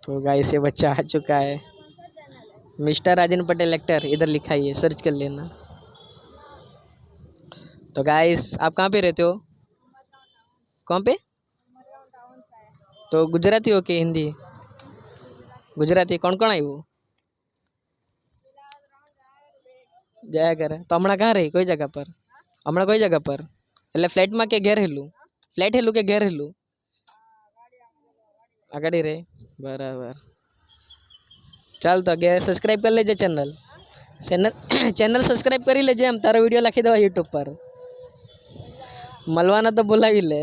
तो गाइस ये बच्चा आ चुका है, मिस्टर राजन पटेल एक्टर, इधर लिखा ही है, सर्च कर लेना। तो गाइस आप कहाँ पे रहते हो? कहाँ पे? तो गुजराती हो कि हिंदी? गुजराती। कौन कौन આવ્યું? જયા કરે તો હમણાં કાં રહી? કોઈ જગ્યા પર? હમણાં કોઈ જગ્યા પર એટલે ફ્લેટમાં કે ઘેર હેલું? ફ્લેટ હેલું કે ઘેર હેલું? આગળ રે બરાબર। ચાલ તો ઘેર સબસ્ક્રાઈબ કરી લેજે ચેનલ ચેનલ સબસ્ક્રાઈબ કરી લેજે, એમ તારો વિડીયો લખી દેવા यूट्यूब पर। मलवाना तो बुलावी ले।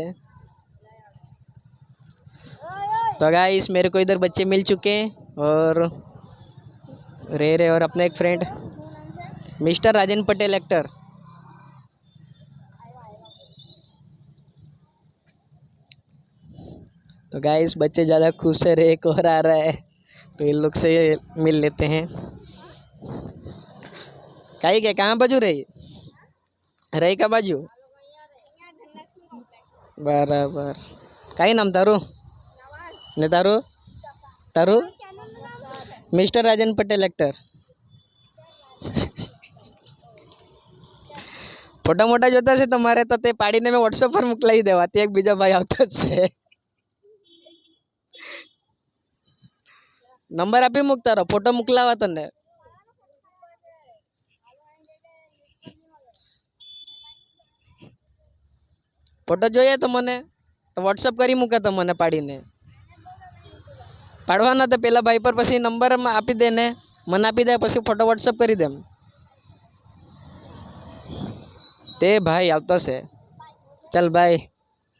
तो गाइस मेरे को इधर बच्चे मिल चुके हैं और रे और अपने एक फ्रेंड मिस्टर राजन पटेल एक्टर। तो गाइस बच्चे ज़्यादा खुश है, रे एक और आ रहा है तो इन लोग से मिल लेते हैं। कहीं के कहाँ बाजू रही? रही का बाजू? बराबर। कहीं नाम तारू ने? तारू तारू मिस्टर राजन पटेल एक्टर। फोटा मोटा जोता से तुम्हारे तो ते पाड़ी ने मैं व्हाट्सएप पर मोकलाई देवा, ते एक बीजा भाई आता से नंबर आपी मूकता रहो, फोटो मोकलावा तने। फोटो જોઈએ તો મને તો વોટ્સઅપ કરી મૂકે તો મને પાડીને પાડવાના તો પેલા ભાઈ પર પછી નંબર આપી દે ને મને આપી દે, પછી ફોટો વોટ્સઅપ કરી દેમ। તે ભાઈ આવતો છે, ચાલ બાય।